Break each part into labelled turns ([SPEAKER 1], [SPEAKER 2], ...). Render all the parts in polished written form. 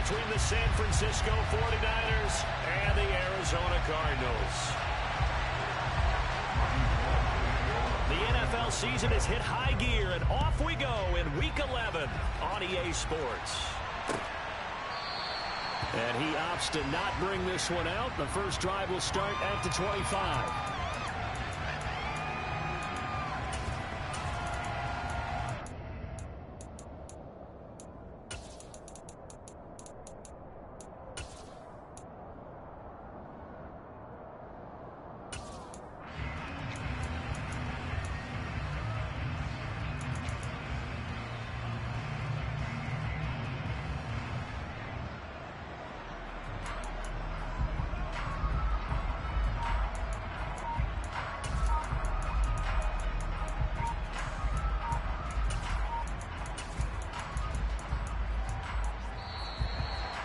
[SPEAKER 1] between the San Francisco 49ers and the Arizona Cardinals. The NFL season has hit high gear, and off we go in Week 11 on EA Sports. And he opts to not bring this one out. The first drive will start at the 25.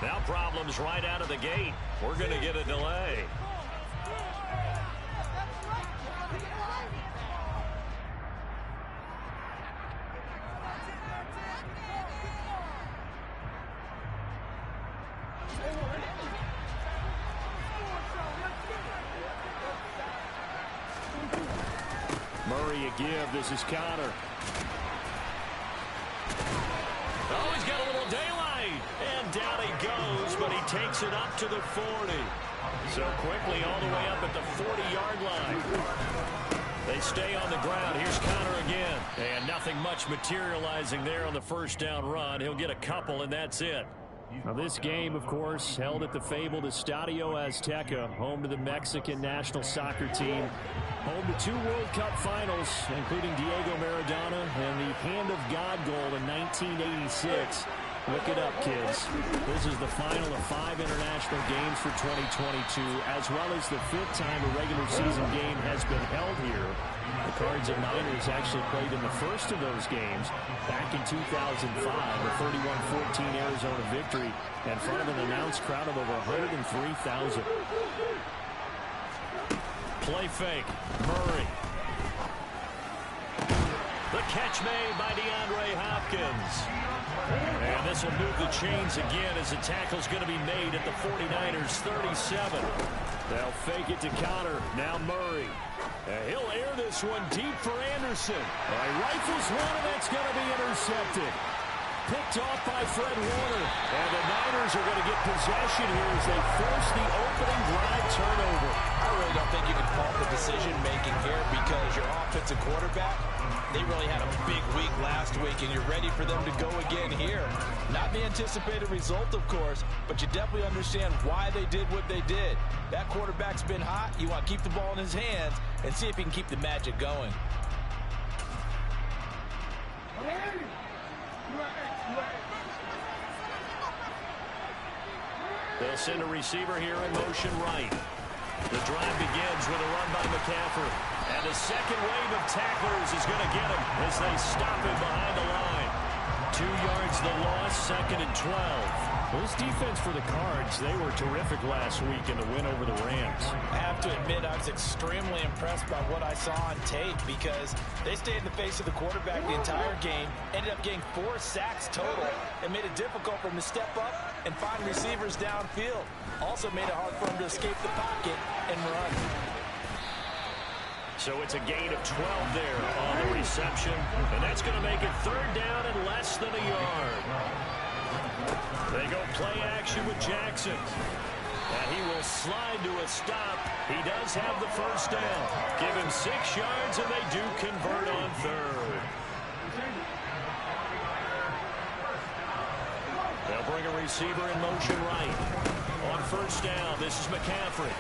[SPEAKER 1] Now problems right out of the gate. We're going to get a delay. Murray a give. This is Connor. Oh, he's got a little daylight. And down he goes, but he takes it up to the 40. So quickly all the way up at the 40-yard line. They stay on the ground. Here's Connor again. And nothing much materializing there on the first down run. He'll get a couple, and that's it. Now this game, of course, held at the fabled Estadio Azteca, home to the Mexican national soccer team. Home to 2 World Cup finals, including Diego Maradona and the Hand of God goal in 1986. Look it up, kids. This is the final of 5 international games for 2022, as well as the 5th time a regular season game has been held here. The Cards and Niners actually played in the first of those games back in 2005, a 31-14 Arizona victory in front of an announced crowd of over 103,000. Play fake. Murray. The catch made by DeAndre Hopkins. And this will move the chains again as the tackle's going to be made at the 49ers 37. They'll fake it to Connor. Now Murray. He'll air this one deep for Anderson. He rifles one, and that's going to be intercepted. Picked off by Fred Warner. And the Niners are going to get possession here as they force the opening drive turnover.
[SPEAKER 2] I really don't think you can fault the decision-making here because your offensive quarterback, they really had a big week last week, and you're ready for them to go again here. Not the anticipated result, of course, but you definitely understand why they did what they did. That quarterback's been hot. You want to keep the ball in his hands and see if he can keep the magic going.
[SPEAKER 1] They'll send a receiver here in motion right. The drive begins with a run by McCaffrey. And the second wave of tacklers is going to get him as they stop him behind the line. 2 yards the loss, 2nd and 12. This defense for the Cards, they were terrific last week in the win over the Rams.
[SPEAKER 2] I have to admit, I was extremely impressed by what I saw on tape because they stayed in the face of the quarterback the entire game, ended up getting 4 sacks total, and made it difficult for him to step up and find receivers downfield. Also made it hard for him to escape the pocket and run.
[SPEAKER 1] So it's a gain of 12 there on the reception, and that's going to make it 3rd down and less than a yard. They go play action with Jackson. And he will slide to a stop. He does have the first down. Give him 6 yards, and they do convert on 3rd. They'll bring a receiver in motion right. On 1st down, this is McCaffrey.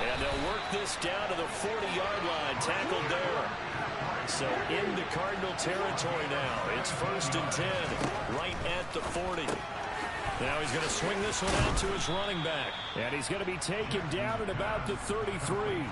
[SPEAKER 1] And they'll work this down to the 40-yard line. Tackled there. So into Cardinal territory now. It's 1st and 10, right at the 40. Now he's going to swing this one out to his running back. And he's going to be taken down at about the 33.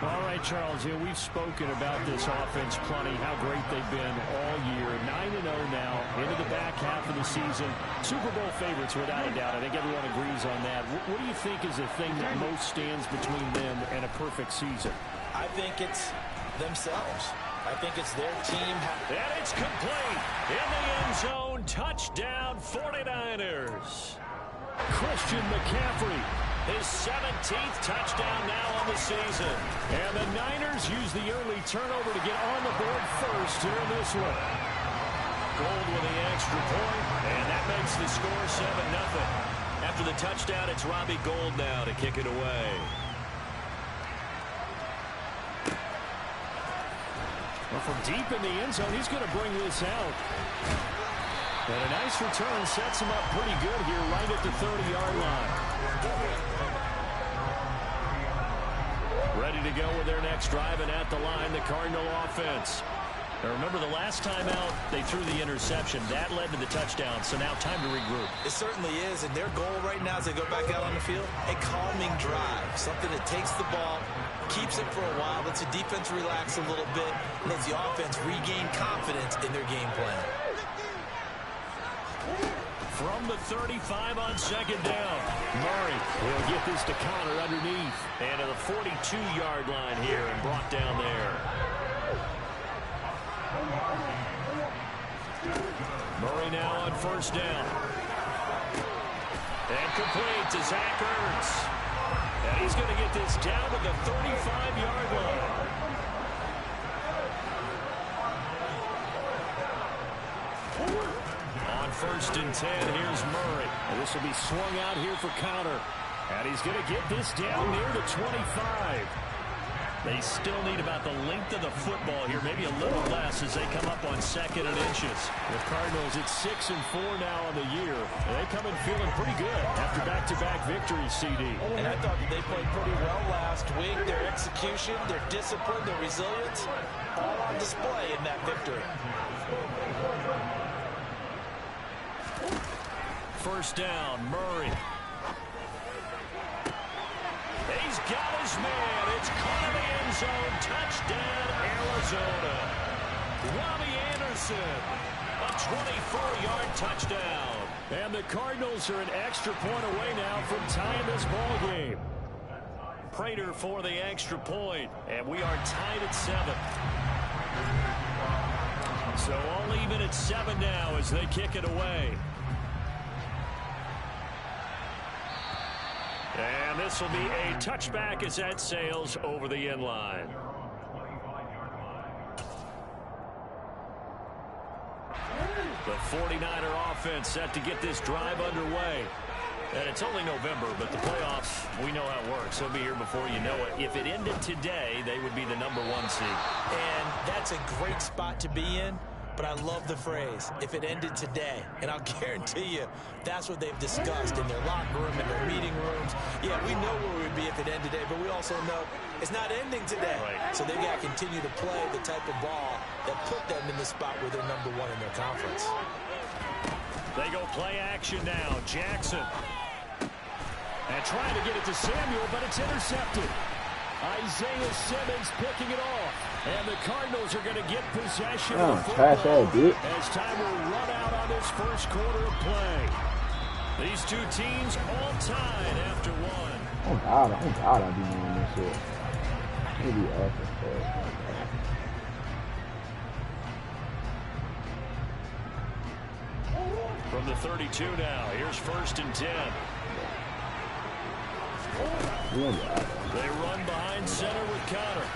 [SPEAKER 1] All right, Charles, we've spoken about this offense plenty, how great they've been all year. 9-0 now, into the back half of the season. Super Bowl favorites, without a doubt. I think everyone agrees on that. What do you think is the thing that most stands between them and a perfect season?
[SPEAKER 2] I think it's themselves. I think it's their team.
[SPEAKER 1] And it's complete in the end zone touchdown 49ers. Christian McCaffrey, his 17th touchdown now on the season. And the Niners use the early turnover to get on the board first here in this one. Gold with the extra point, and that makes the score 7-0. After the touchdown, it's Robbie Gould now to kick it away. Well, from deep in the end zone, he's going to bring this out. And a nice return sets him up pretty good here right at the 30-yard line. Ready to go with their next drive, and at the line, the Cardinal offense. Now remember, the last time out, they threw the interception. That led to the touchdown, so now time to regroup.
[SPEAKER 2] It certainly is, and their goal right now as they go back out on the field, a calming drive. Something that takes the ball, keeps it for a while, lets the defense relax a little bit, lets the offense regain confidence in their game plan.
[SPEAKER 1] From the 35 on second down, Murray will get this to Conner underneath. And to the 42-yard line here and brought down there. Murray now on first down. And complete to Zach Ertz. And he's going to get this down to the 35-yard line. On first and 10, here's Murray. And this will be swung out here for Conner. And he's going to get this down near the 25. They still need about the length of the football here, maybe a little less as they come up on second and inches. The Cardinals, it's 6-4 now on the year. And they come in feeling pretty good after back-to-back victories, CD.
[SPEAKER 2] And I thought that they played pretty well last week. Their execution, their discipline, their resilience, all on display in that victory.
[SPEAKER 1] First down, Murray. He's got his man. It's caught in the end zone. Touchdown, Arizona. Robbie Anderson, a 24-yard touchdown. And the Cardinals are an extra point away now from tying this ball game. Prater for the extra point, and we are tied at 7. So all even at 7 now as they kick it away. And this will be a touchback as that sails over the end line. The 49er offense set to get this drive underway. And it's only November, but the playoffs, we know how it works. They'll be here before you know it. If it ended today, they would be the #1 seed.
[SPEAKER 2] And that's a great spot to be in. But I love the phrase, if it ended today. And I'll guarantee you, that's what they've discussed in their locker room, in their meeting rooms. Yeah, we know where we'd be if it ended today, but we also know it's not ending today.
[SPEAKER 1] Right.
[SPEAKER 2] So they've got to continue to play the type of ball that put them in the spot where they're #1 in their conference.
[SPEAKER 1] They go play action now. Jackson. And trying to get it to Samuel, but it's intercepted. Isaiah Simmons picking it off. And the Cardinals are going to get possession of the football as time will run out on this first quarter of play. These two teams all tied after one.
[SPEAKER 3] Oh, God, I'll be doing this shit. Maybe awesome.
[SPEAKER 1] From the 32 now, here's first and 10. They run behind center with Conner.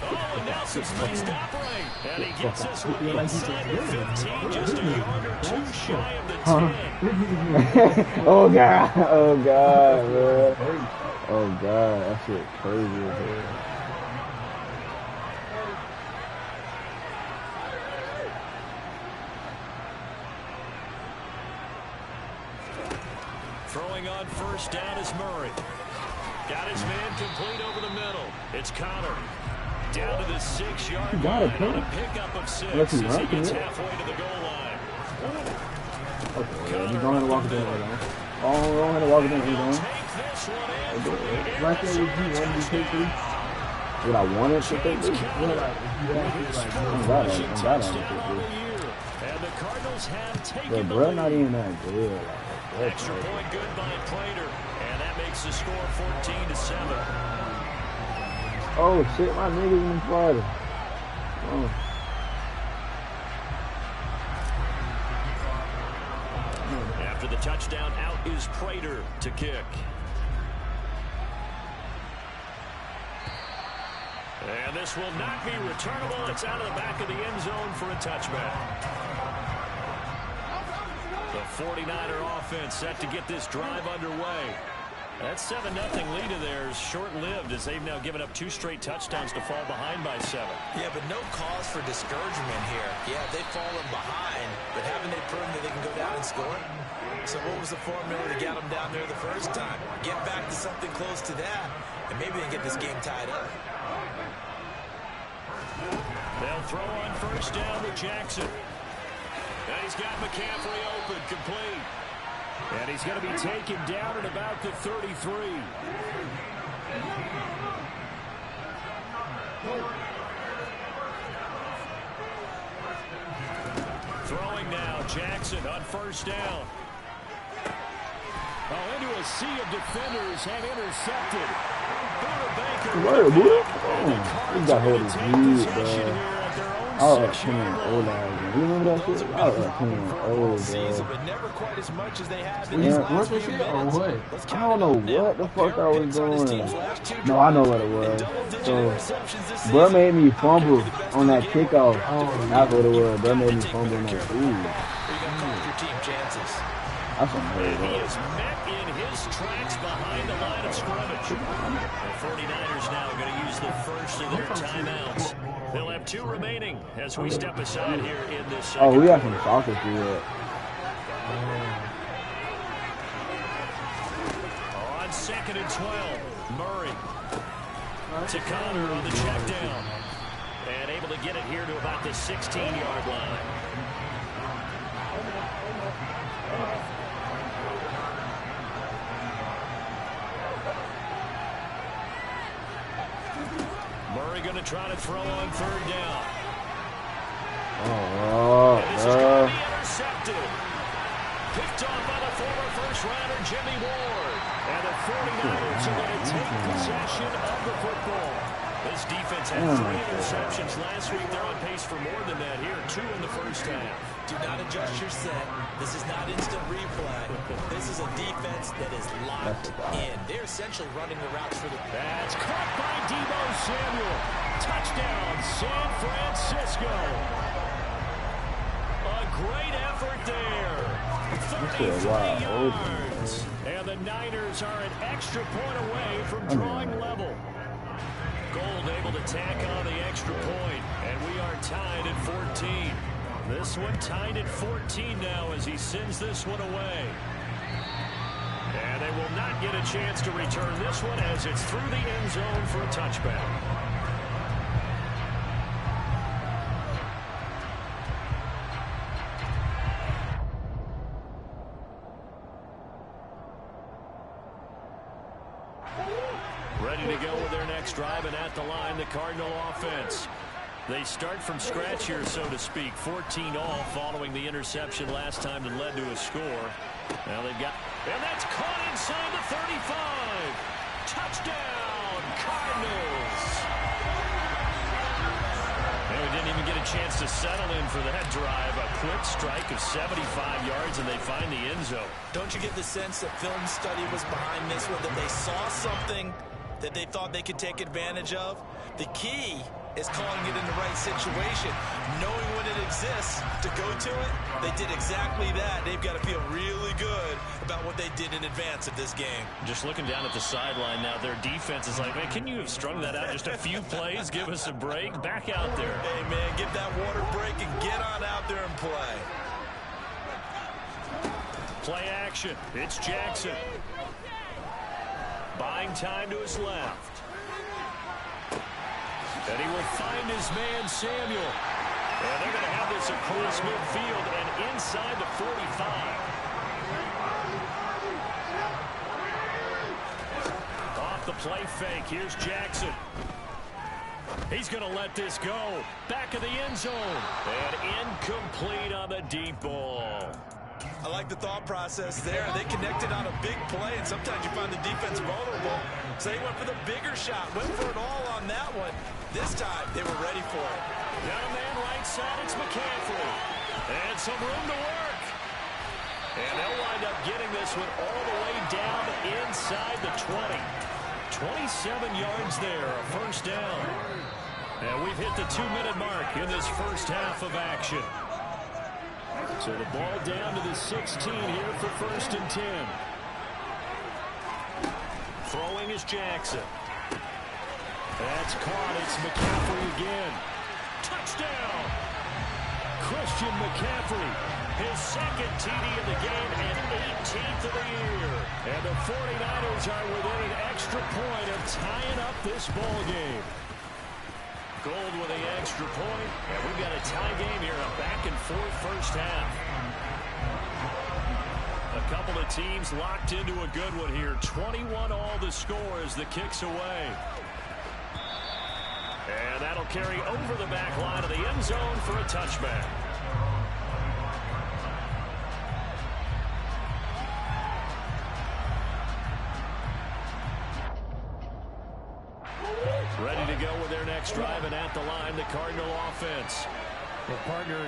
[SPEAKER 1] Oh, and Nelson's mixed up right. And he gets this one inside the 15, just a yard or two shy of the 10.
[SPEAKER 3] Oh, God. Oh, God, man. Oh, God. That shit crazy, man.
[SPEAKER 1] Throwing on first down is Murray. Got his man complete over the middle. It's Conner. Down to the 6-yard line on a pickup of 6 as he gets halfway to the goal line.
[SPEAKER 3] Okay, he's going to walk it in right now. Oh, we're going to walk it in. He's going. Right there with you, when you take 3. Would I want it to take 3? I'm glad I don't take 3.
[SPEAKER 1] And the Cardinals have taken
[SPEAKER 3] the
[SPEAKER 1] the
[SPEAKER 3] lead. Not
[SPEAKER 1] lead.
[SPEAKER 3] even that good.
[SPEAKER 1] Extra point good by Prater. And that makes the score 14-7.
[SPEAKER 3] Oh, shit, my niggas in Florida. Oh.
[SPEAKER 1] After the touchdown, out is Prater to kick. And this will not be returnable. It's out of the back of the end zone for a touchback. The 49er offense set to get this drive underway. That 7-0 lead of theirs short-lived as they've now given up 2 straight touchdowns to fall behind by 7.
[SPEAKER 2] Yeah, but no cause for discouragement here. Yeah, they've fallen behind, but haven't they proven that they can go down and score? So what was the formula to get them down there the first time? Get back to something close to that, and maybe they can get this game tied up.
[SPEAKER 1] They'll throw on first down with Jackson. And he's got McCaffrey open, complete. And he's going to be taken down at about the 33. Throwing now, Jackson on first down. Oh, into a sea of defenders and intercepted.
[SPEAKER 3] He got hold of his knee, bro. Oh, come on, old ass. You remember that shit? Oh, come on, old, bro.
[SPEAKER 2] But never quite as much as they have
[SPEAKER 3] in these last few minutes. I don't know what the fuck I was doing. No, I know what it was. So, bro made me fumble on that kickoff. That's what it was. Bro made me fumble on that. Ooh. That's amazing.
[SPEAKER 1] He is met in his tracks behind the line of scrimmage. The 49ers now are going to use the first of their timeouts. They'll have 2 remaining as we step aside here in this second.
[SPEAKER 3] Oh, we got some soccer field.
[SPEAKER 1] On 2nd and 12, Murray to Connor on the check down. And able to get it here to about the 16-yard line. Murray going to try to throw on 3rd down.
[SPEAKER 3] Oh,
[SPEAKER 1] and this is going to be intercepted. Picked off by the former first-rounder Jimmy Ward. And the 49ers are going to take possession of the football. This defense had 3 interceptions last week. They're on pace for more than that here. 2 in the first half.
[SPEAKER 2] Do not adjust your set. This is not instant replay. This is a defense that is locked in. They're essentially running the routes for the...
[SPEAKER 1] That's caught by Deebo Samuel. Touchdown, San Francisco. A great effort there. 33 yards. And the Niners are an extra point away from drawing level. Gold able to tack on the extra point, and we are tied at 14. This one tied at 14 now as he sends this one away. And they will not get a chance to return this one as it's through the end zone for a touchback. Ready to go with their next drive, and at the line, the Cardinal offense. They start from scratch here, so to speak. 14 all following the interception last time that led to a score. Now they've got, and that's caught inside the 35. Touchdown, Cardinals. And we didn't even get a chance to settle in for that drive. A quick strike of 75 yards, and they find the end zone.
[SPEAKER 2] Don't you get the sense that film study was behind this one, that they saw something that they thought they could take advantage of? The key is calling it in the right situation, knowing when it exists to go to it. They did exactly that. They've got to feel really good about what they did in advance of this game.
[SPEAKER 1] Just looking down at the sideline now, their defense is like, man, can you have strung that out just a few plays? Give us a break. Back out there.
[SPEAKER 2] Hey, man, get that water break and get on out there and play.
[SPEAKER 1] Play action. It's Jackson. Buying time to his left. And he will find his man, Samuel. And they're going to have this across midfield and inside the 45. Off the play fake. Here's Jackson. He's going to let this go. Back of the end zone. And incomplete on the deep ball.
[SPEAKER 2] I like the thought process there. They connected on a big play, and sometimes you find the defense vulnerable. So they went for the bigger shot, went for it all on that one. This time, they were ready for it.
[SPEAKER 1] Down man right side, it's McCaffrey. And some room to work. And they'll wind up getting this one all the way down inside the 20. 27 yards there, a first down. And we've hit the 2-minute mark in this first half of action. So the ball down to the 16 here for 1st and 10. Throwing is Jackson. That's caught. It's McCaffrey again. Touchdown! Christian McCaffrey, his second TD of the game and 18th of the year. And the 49ers are within an extra point of tying up this ball game. Gold with the extra point, and we've got a tie game here, a back-and-forth first half. A couple of teams locked into a good one here. 21 all the score as the kick's away. And that'll carry over the back line of the end zone for a touchback. Ready to go with their next drive, and at the line, the Cardinal offense.
[SPEAKER 4] Well, partner,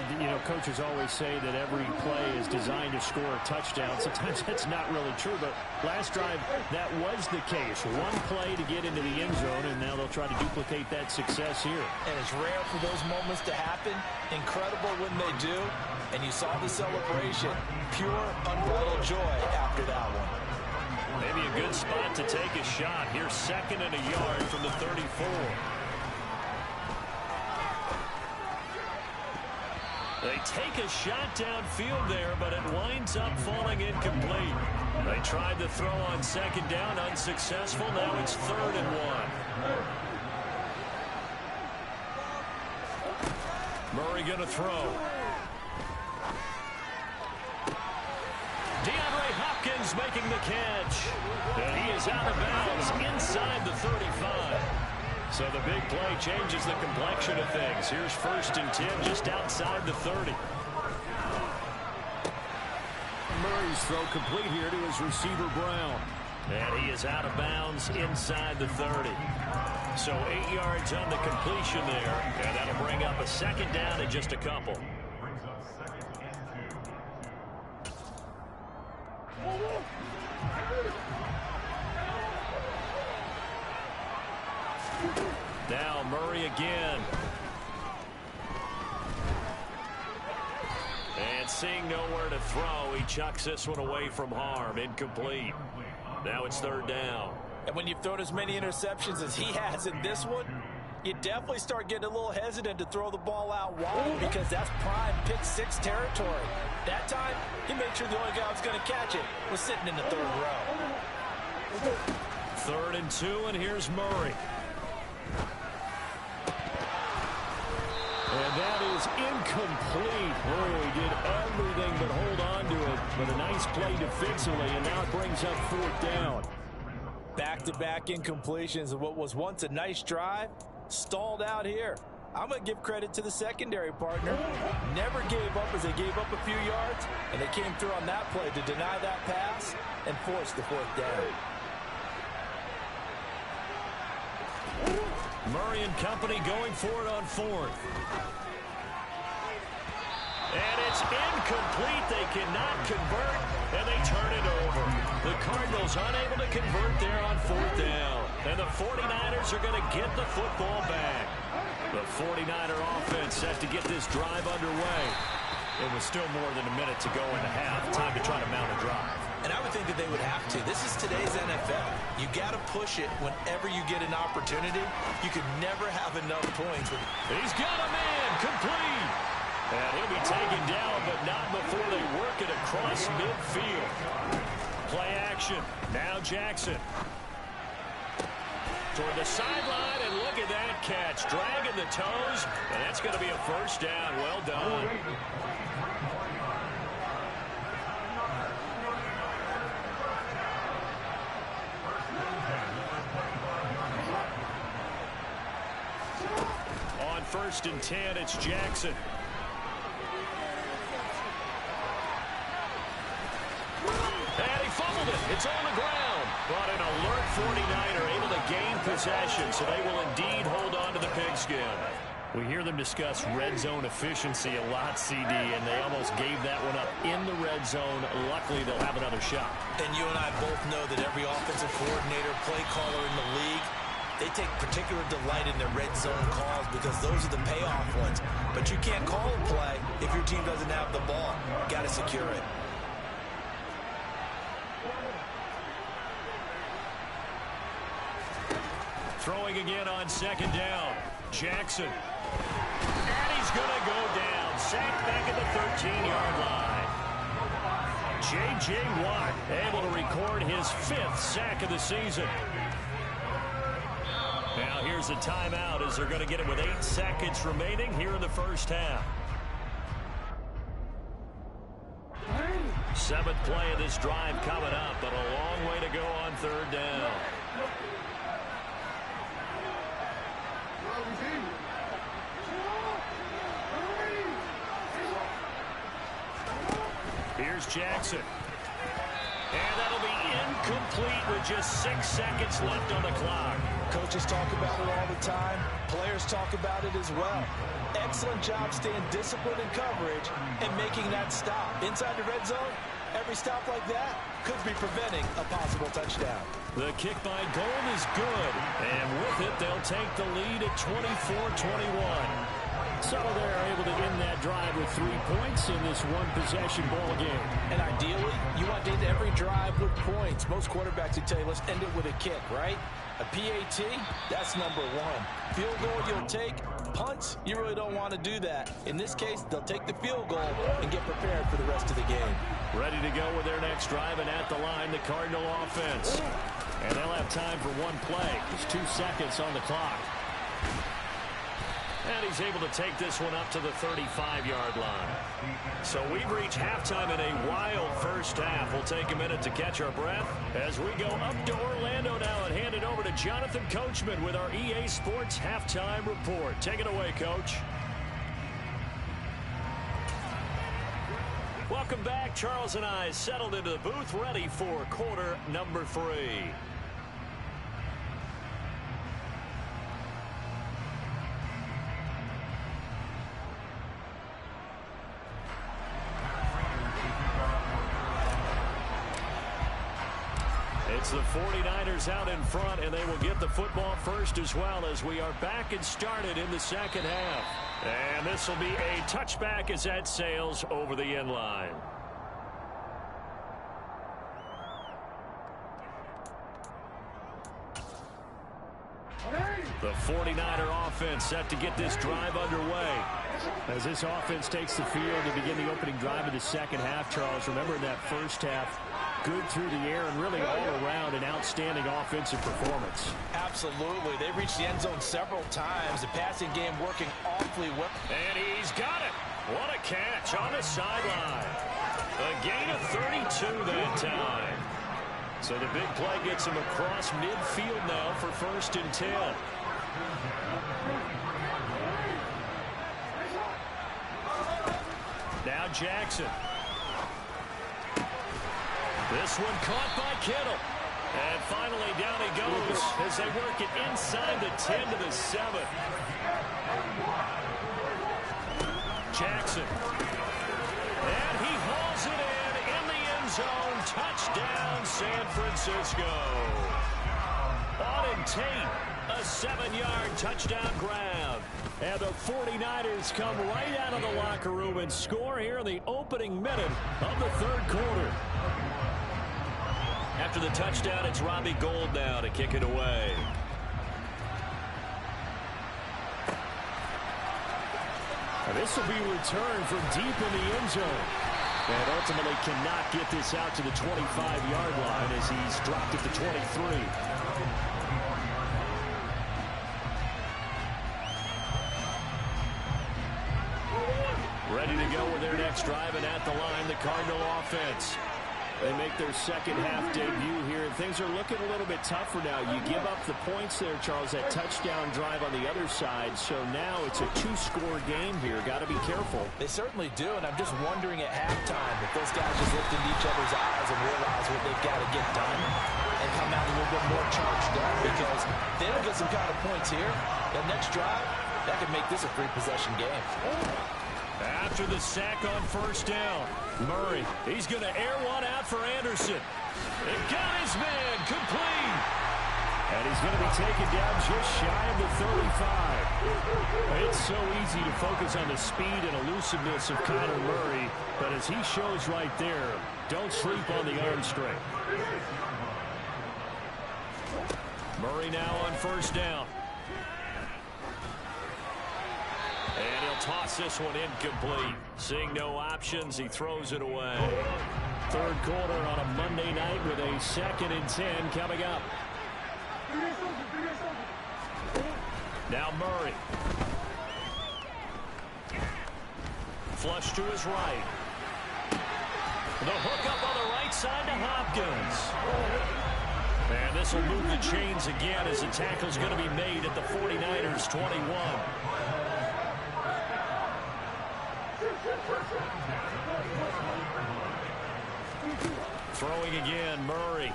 [SPEAKER 4] coaches always say that every play is designed to score a touchdown. Sometimes that's not really true, but last drive, that was the case. One play to get into the end zone, and now they'll try to duplicate that success here.
[SPEAKER 2] And it's rare for those moments to happen. Incredible when they do. And you saw the celebration. Pure, unbridled joy after that one.
[SPEAKER 1] Maybe a good spot to take a shot. Here's 2nd and a yard from the 34. They take a shot downfield there, but it winds up falling incomplete. They tried to throw on 2nd down, unsuccessful. Now it's 3rd and 1. Murray going to throw. DeAndre Hopkins making the catch. And he is out of bounds inside the 35. So the big play changes the complexion of things. Here's 1st and 10 just outside the 30.
[SPEAKER 4] Murray's throw complete here to his receiver, Brown.
[SPEAKER 1] And he is out of bounds inside the 30. So 8 yards on the completion there. And that'll bring up a 2nd down and just a couple. Now Murray again. And seeing nowhere to throw, he chucks this one away from harm. Incomplete. Now it's 3rd down.
[SPEAKER 2] And when you've thrown as many interceptions as he has in this one, you definitely start getting a little hesitant to throw the ball out wide because that's prime pick 6 territory. That time, he made sure the only guy who was going to catch it was sitting in the 3rd row.
[SPEAKER 1] 3rd and 2, and here's Murray.
[SPEAKER 4] And that is incomplete. Oh, he did everything but hold on to it. But a nice play defensively, and now it brings up 4th down.
[SPEAKER 2] Back-to-back incompletions of what was once a nice drive, stalled out here. I'm going to give credit to the secondary partner. Never gave up as they gave up a few yards, and they came through on that play to deny that pass and force the 4th down.
[SPEAKER 1] Murray and company going for it on 4th. And it's incomplete. They cannot convert, and they turn it over. The Cardinals unable to convert there on 4th down. And the 49ers are going to get the football back. The 49er offense set to get this drive underway. It was still more than a minute to go in the half. Time to try to mount a drive.
[SPEAKER 2] And I would think that they would have to. This is today's NFL. You got to push it whenever you get an opportunity. You could never have enough points.
[SPEAKER 1] He's got a man complete. And he'll be taken down, but not before they work it across midfield. Play action. Now Jackson. Toward the sideline, and look at that catch. Dragging the toes, and that's going to be a 1st down. Well done. On 1st and 10, it's Jackson. And he fumbled it. It's on the ground. But an alert 49er able to gain possession, so they will indeed hold on to the pigskin.
[SPEAKER 4] We hear them discuss red zone efficiency a lot, CD, and they almost gave that one up in the red zone. Luckily, they'll have another shot.
[SPEAKER 2] And you and I both know that every offensive coordinator, play caller in the league, they take particular delight in their red zone calls because those are the payoff ones. But you can't call a play if your team doesn't have the ball. Got to secure it.
[SPEAKER 4] Throwing again on second down. Jackson. And he's going to go down. Sacked back at the 13-yard line. J.J. Watt able to record his 5th sack of the season. Now here's a timeout as they're going to get it with 8 seconds remaining here in the first half. 7th play of this drive coming up, but a long way to go on third down. Here's Jackson. And that'll be incomplete with just 6 seconds left on the clock.
[SPEAKER 2] Coaches talk about it all the time. Players talk about it as well. Excellent job staying disciplined in coverage and making that stop. Inside the red zone, every stop like that could be preventing a possible touchdown.
[SPEAKER 4] The kick by Gold is good. And with it, they'll take the lead at 24-21. So they're able to end that drive with 3 points in this one-possession ball game.
[SPEAKER 2] And ideally, you want to end every drive with points. Most quarterbacks would tell you, let's end it with a kick, right? A PAT, that's number 1. Field goal you'll take. Punts, you really don't want to do that. In this case, they'll take the field goal and get prepared for the rest of the game.
[SPEAKER 4] Ready to go with their next drive, and at the line, the Cardinal offense. And they'll have time for one play. There's 2 seconds on the clock. And he's able to take this one up to the 35-yard line. So we've reached halftime in a wild first half. We'll take a minute to catch our breath as we go up to Orlando now and hand it over to Jonathan Coachman with our EA Sports Halftime Report. Take it away, Coach. Welcome back. Charles and I settled into the booth ready for quarter number 3. It's the 49ers out in front, and they will get the football first as well as we are back and started in the second half. And this will be a touchback as that sails over the end line. The 49er offense set to get this drive underway. As this offense takes the field to begin the opening drive of the second half, Charles, remember in that first half, good through the air and really all around an outstanding offensive performance.
[SPEAKER 2] Absolutely. They reached the end zone several times. The passing game working awfully well.
[SPEAKER 4] And he's got it. What a catch on the sideline. A gain of 32 that time. So the big play gets him across midfield now for 1st and 10. Now Jackson. This one caught by Kittle. And finally down he goes as they work it inside the 10 to the 7. Jackson. And he hauls it in the end zone. Touchdown, San Francisco. Auden Tate, a 7-yard touchdown grab. And the 49ers come right out of the locker room and score here in the opening minute of the third quarter. After the touchdown, it's Robbie Gould now to kick it away. And this will be returned from deep in the end zone. And ultimately cannot get this out to the 25-yard line as he's dropped at the 23. Ready to go with their next drive, and at the line, the Cardinal offense. They make their second half debut here, and things are looking a little bit tougher now. You give up the points there, Charles, that touchdown drive on the other side. So now it's a 2-score game here. Got to be careful.
[SPEAKER 2] They certainly do, and I'm just wondering at halftime if those guys just looked into each other's eyes and realize what they've got to get done and come out a little bit more charged up, because they don't get some kind of points here. The next drive, That could make this a free possession game.
[SPEAKER 1] After the sack on first down, Murray, he's going to air one out for Anderson. It got his man complete. And he's going to be taken down just shy of the 35. It's so easy to focus on the speed and elusiveness of Kyler Murray, but as he shows right there, don't sleep on the arm strength. Murray now on first down. And he'll toss this one incomplete. Seeing no options, he throws it away. Third quarter on a Monday night with a 2nd and 10 coming up. Now Murray. Flush to his right. The hook up on the right side to Hopkins. And this will move the chains again as the tackle's going to be made at the 49ers 21. Throwing again, Murray.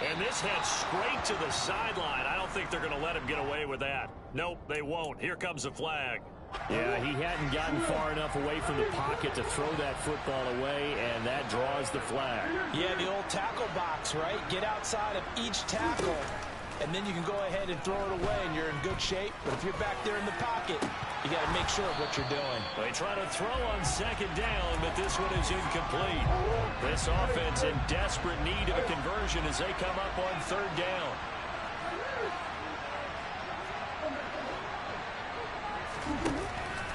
[SPEAKER 1] And this heads straight to the sideline. I don't think they're going to let him get away with that. Nope, they won't. Here comes the flag.
[SPEAKER 4] Yeah, he hadn't gotten far enough away from the pocket to throw that football away, and that draws the flag.
[SPEAKER 2] Yeah, the old tackle box, right? Get outside of each tackle, and then you can go ahead and throw it away, and you're in good shape. But if you're back there in the pocket, you got to make sure of what you're doing.
[SPEAKER 1] They try to throw on 2nd down, but this one is incomplete. This offense in desperate need of a conversion as they come up on 3rd down.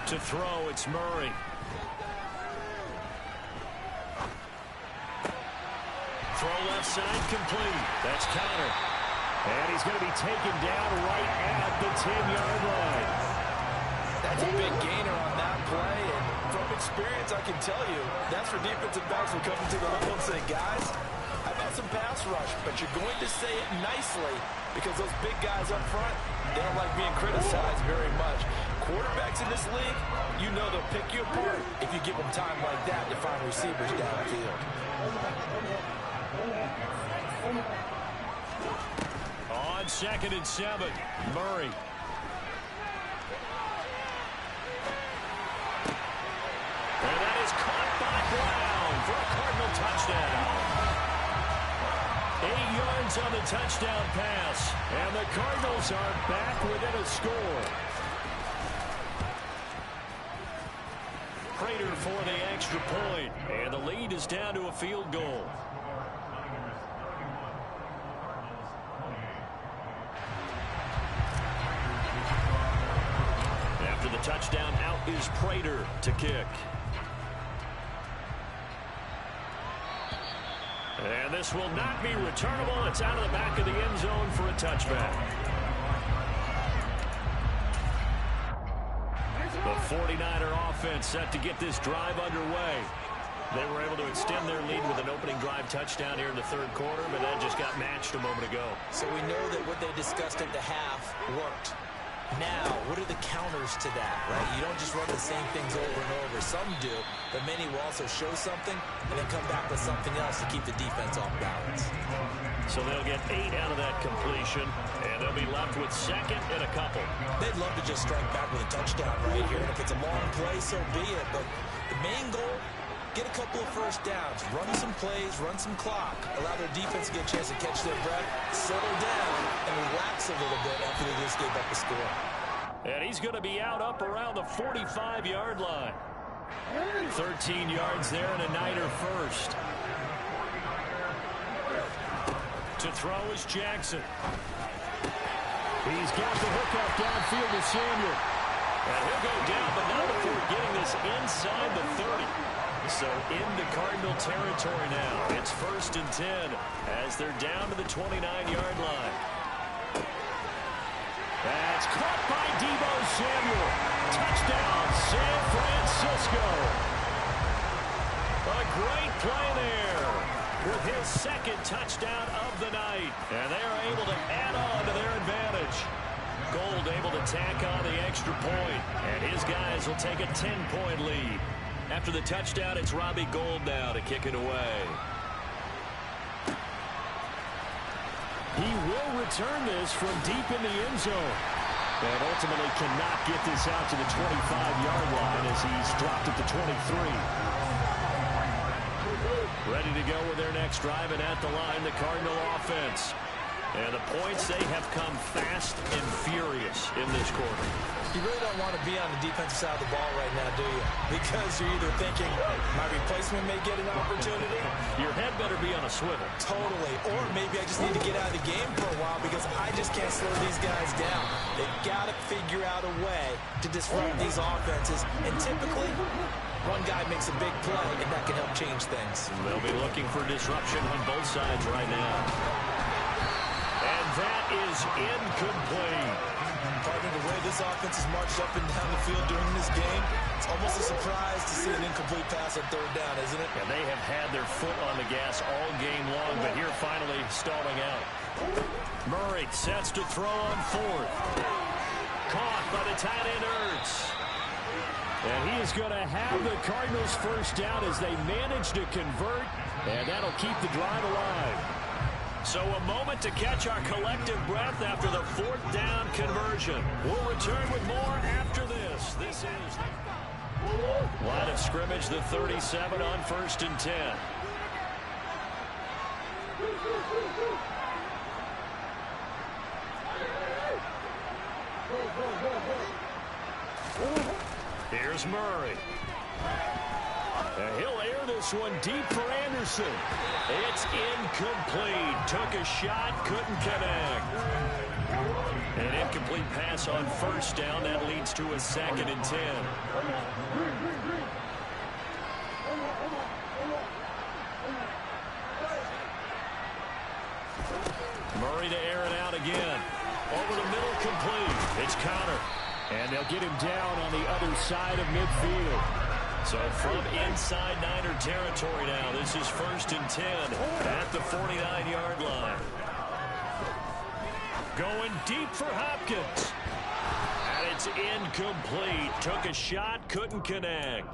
[SPEAKER 1] To throw, it's Murray. Throw left side complete. That's Connor.
[SPEAKER 4] And he's going to be taken down right at the 10-yard line.
[SPEAKER 2] That's a big gainer on that play, and from experience, I can tell you, that's for defensive backs who come into the huddle and say, guys, how about some pass rush? But you're going to say it nicely because those big guys up front, they don't like being criticized very much. Quarterbacks in this league, you know they'll pick you apart if you give them time like that to find receivers downfield.
[SPEAKER 1] On 2nd and 7, Murray. And that is caught by Brown for a Cardinal touchdown. 8 yards on the touchdown pass. And the Cardinals are back within a score. Prater for the extra point. And the lead is down to a field goal. After the touchdown, out is Prater to kick. And this will not be returnable. It's out of the back of the end zone for a touchback. The 49er offense set to get this drive underway. They were able to extend their lead with an opening drive touchdown here in the 3rd quarter, but that just got matched a moment ago.
[SPEAKER 2] So we know that what they discussed at the half worked. Now, what are the counters to that, right? You don't just run the same things over and over. Some do, but many will also show something and then come back with something else to keep the defense off balance.
[SPEAKER 1] So they'll get 8 out of that completion, and they'll be left with 2nd and a couple.
[SPEAKER 2] They'd love to just strike back with a touchdown right here. And if it's a long play, so be it. But the main goal, get a couple of first downs, run some plays, run some clock, allow their defense to get a chance to catch their breath, settle down, and relax a little bit after they just gave up the score.
[SPEAKER 1] And he's going to be out up around the 45-yard line. 13 yards there and a Niner first. To throw is Jackson. He's got the hookup downfield to Samuel. And he'll go down, but not before getting this inside the 30. So into Cardinal territory now. It's 1st and 10 as they're down to the 29-yard line. That's caught by Deebo Samuel. Touchdown, San Francisco. A great play there with his 2nd touchdown of the night. And they are able to add on to their advantage. Gold able to tack on the extra point. And his guys will take a 10-point lead. After the touchdown, it's Robbie Gould now to kick it away.
[SPEAKER 4] He will return this from deep in the end zone. And ultimately cannot get this out to the 25-yard line as he's dropped at the 23. Ready to go with their next drive, and at the line, the Cardinal offense. And the points, they have come fast and furious in this quarter.
[SPEAKER 2] You really don't want to be on the defensive side of the ball right now, do you? Because you're either thinking, my replacement may get an opportunity.
[SPEAKER 4] Your head better be on a swivel.
[SPEAKER 2] Totally. Or maybe I just need to get out of the game for a while because I just can't slow these guys down. They've got to figure out a way to disrupt these offenses. And typically, one guy makes a big play, and that can help change things.
[SPEAKER 4] They'll be looking for disruption on both sides right now. And that is incomplete.
[SPEAKER 2] Partner, the way this offense has marched up and down the field during this game, it's almost a surprise to see an incomplete pass on third down, isn't it?
[SPEAKER 4] And they have had their foot on the gas all game long, but here finally stalling out. Murray sets to throw on fourth. Caught by the tight end Ertz. And he is going to have the Cardinals first down as they manage to convert, and that'll keep the drive alive. So a moment to catch our collective breath after the fourth down conversion. We'll return with more after this. This is line of scrimmage, the 37 on 1st and 10. Here's Murray. And he'll air this one deep for Anderson. It's incomplete. Took a shot, couldn't connect. An incomplete pass on first down. That leads to a 2nd and 10. Murray to air it out again. Over the middle, complete. It's Connor. And they'll get him down on the other side of midfield. So from inside Niner territory now, this is 1st and 10 at the 49-yard line. Going deep for Hopkins. And it's incomplete. Took a shot, couldn't connect.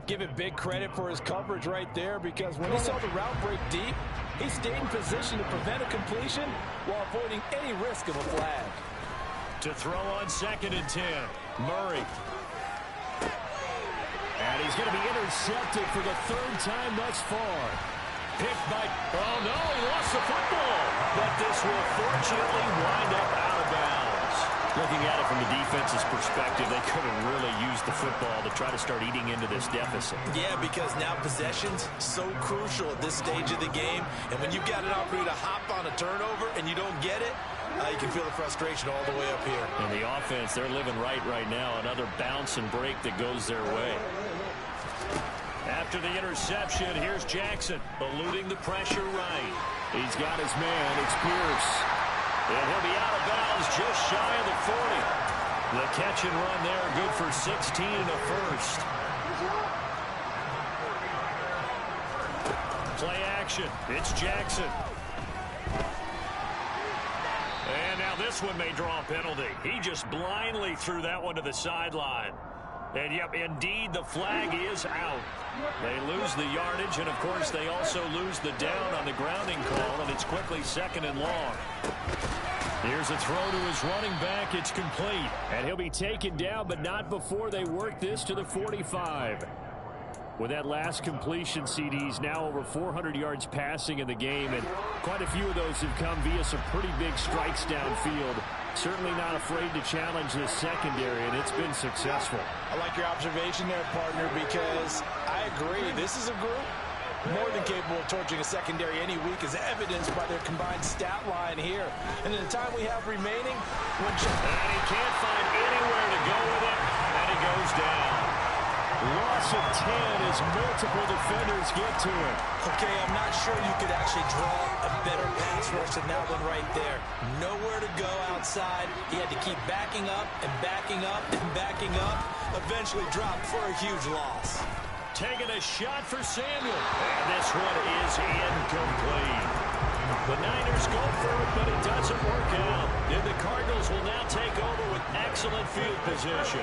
[SPEAKER 2] Give it big credit for his coverage right there, because when he saw the route break deep, he stayed in position to prevent a completion while avoiding any risk of a flag.
[SPEAKER 4] To throw on 2nd and 10, Murray. And he's going to be intercepted for the 3rd time thus far. Picked by, oh no, he lost the football. But this will fortunately wind up out of bounds. Looking at it from the defense's perspective, they could have really used the football to try to start eating into this deficit.
[SPEAKER 2] Yeah, because now possession's so crucial at this stage of the game. And when you've got an opportunity to hop on a turnover and you don't get it, you can feel the frustration all the way up here.
[SPEAKER 4] And the offense, they're living right now. Another bounce and break that goes their way. After the interception, here's Jackson, eluding the pressure right. He's got his man, it's Pierce. And he'll be out of bounds just shy of the 40. The catch and run there, good for 16 and a first. Play action, it's Jackson. And now this one may draw a penalty. He just blindly threw that one to the sideline. And, yep, indeed, the flag is out. They lose the yardage, and, of course, they also lose the down on the grounding call, and it's quickly 2nd and long. Here's a throw to his running back. It's complete. And he'll be taken down, but not before they work this to the 45. With that last completion, CD's now over 400 yards passing in the game, and quite a few of those have come via some pretty big strikes downfield. Certainly not afraid to challenge this secondary, and it's been successful.
[SPEAKER 2] I like your observation there, partner, because I agree. This is a group more than capable of torching a secondary any week, as evidenced by their combined stat line here. And in the time we have remaining,
[SPEAKER 4] and he can't find anywhere to go with it, and he goes down. Loss of 10 as multiple defenders get to it.
[SPEAKER 2] Okay, I'm not sure you could actually draw a better pass rush than that one right there. Nowhere to go outside. He had to keep backing up and backing up and backing up. Eventually dropped for a huge loss.
[SPEAKER 4] Taking a shot for Samuel. And this one is incomplete. The Niners go for it, but it doesn't work out. And the Cardinals will now take over with excellent field position.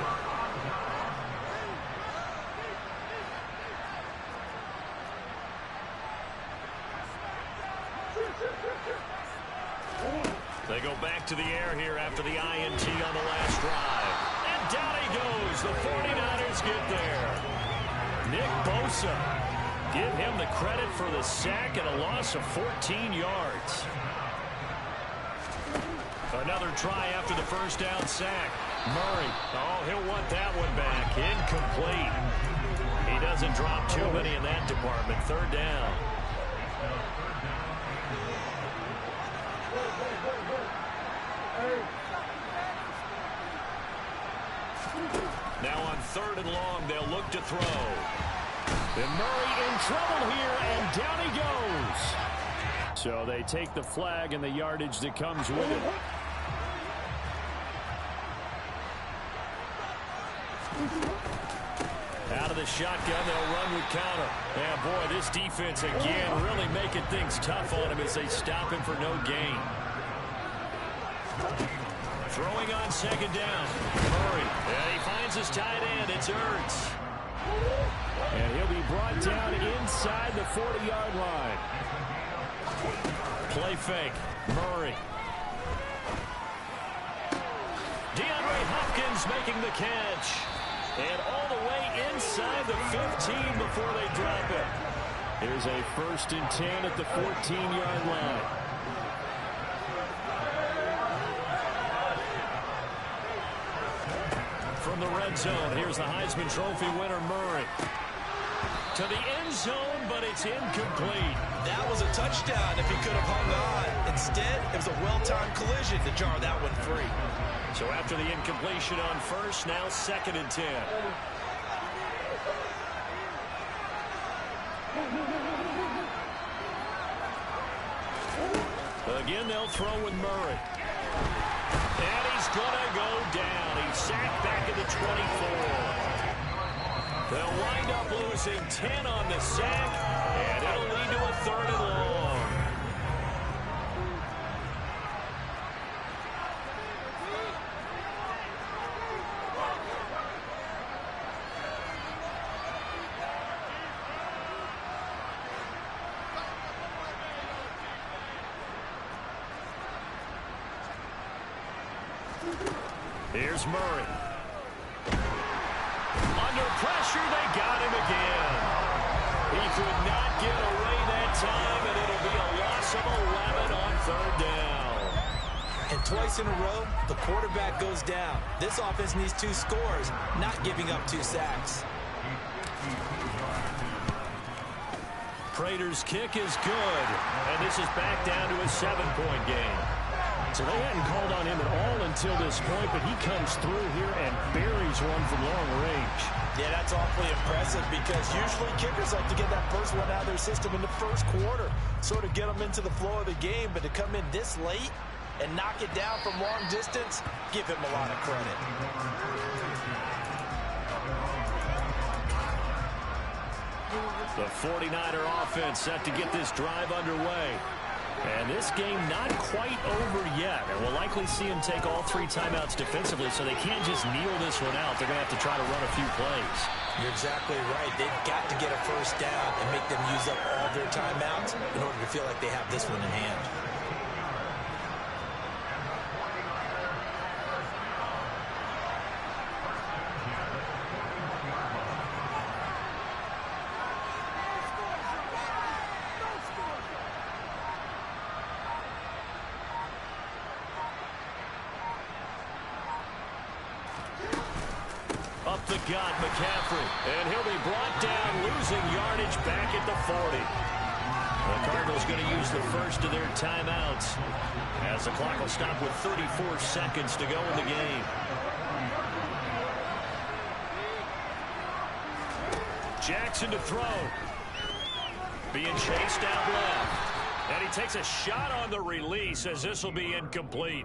[SPEAKER 1] to the air here after the INT on the last drive. And down he goes. The 49ers get there. Nick Bosa. Give him the credit for the sack and a loss of 14 yards. Another try after the first down sack. Murray. Oh, he'll want that one back. Incomplete. He doesn't drop too many in that department. Third down. Now on third and long, they'll look to throw. And Murray in trouble here, and down he goes. So they take the flag and the yardage that comes with it. Out of the shotgun, they'll run with counter. Yeah, boy, this defense again really making things tough on him as they stop him for no gain. Throwing on second down. Murray. And he finds his tight end. It's Ertz. And he'll be brought down inside the 40-yard line. Play fake. Murray. DeAndre Hopkins making the catch. And all the way inside the 15 before they drop it. Here's a 1st and 10 at the 14-yard line. From the red zone, here's the Heisman Trophy winner, Murray. To the end zone, but it's incomplete.
[SPEAKER 2] That was a touchdown if he could have hung on. Instead, it was a well-timed collision to jar that one free.
[SPEAKER 1] So after the incompletion on first, now 2nd and 10. Again, they'll throw with Murray. And he's going to go down. He's sacked back at the 24. They'll wind up losing 10 on the sack, and it'll lead to a 3rd and long. Here's Murray. Under pressure, they got him again. He could not get away that time, and it'll be a loss of 11 on 3rd down.
[SPEAKER 2] And twice in a row, the quarterback goes down. This offense needs 2 scores, not giving up 2 sacks.
[SPEAKER 1] Prater's kick is good, and this is back down to a 7-point game. So they hadn't called on him at all until this point, but he comes through here and buries one from long range.
[SPEAKER 2] Yeah, that's awfully impressive because usually kickers like to get that first one out of their system in the first quarter, sort of get them into the flow of the game, but to come in this late and knock it down from long distance, give him a lot of credit.
[SPEAKER 1] The 49er offense set to get this drive underway. And this game not quite over yet. And we'll likely see him take all 3 timeouts defensively, so they can't just kneel this one out. They're going to have to try to run a few plays.
[SPEAKER 2] You're exactly right. They've got to get a first down and make them use up all their timeouts in order to feel like they have this one in hand.
[SPEAKER 1] Up the gut, McCaffrey. And he'll be brought down, losing yardage back at the 40. The Cardinals going to use the first of their timeouts as the clock will stop with 34 seconds to go in the game. Jackson to throw. Being chased out left. And he takes a shot on the release as this will be incomplete.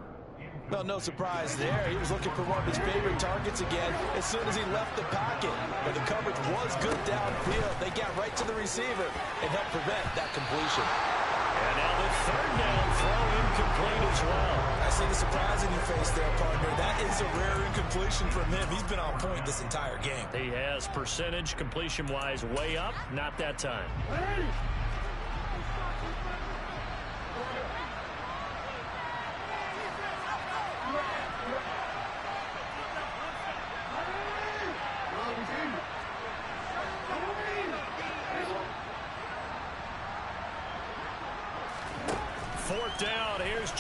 [SPEAKER 2] Well, no surprise there. He was looking for one of his favorite targets again as soon as he left the pocket. But the coverage was good downfield. They got right to the receiver and helped prevent that completion.
[SPEAKER 1] And now the 3rd down throw incomplete as well.
[SPEAKER 2] I see the surprise in your face there, partner. That is a rare incompletion from him. He's been on point this entire game.
[SPEAKER 1] He has percentage completion-wise way up. Not that time.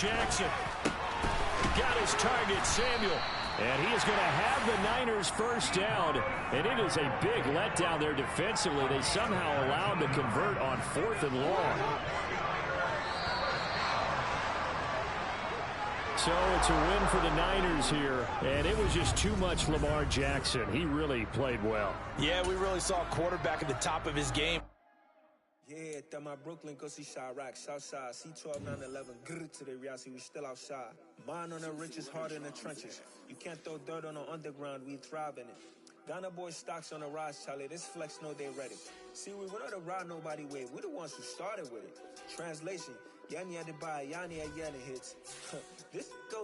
[SPEAKER 1] Jackson. Got his target, Samuel. And he is going to have the Niners first down. And it is a big letdown there defensively. They somehow allowed to convert on 4th and long. So it's a win for the Niners here. And it was just too much Lamar Jackson. He really played well.
[SPEAKER 2] Yeah, we really saw a quarterback at the top of his game.
[SPEAKER 5] Yeah, that my Brooklyn go see Chirac, Southside, C12, 911, grr to the reality, we still outside. Mine on the richest, heart in the trenches. You can't throw dirt on the underground, we thrive in it. Ghana boys stocks on the rise, Charlie, this flex know they ready. See, we went on to ride nobody way, we the ones who started with it. Translation, Yanni had to buy, Yanni at Yanni hits. This goes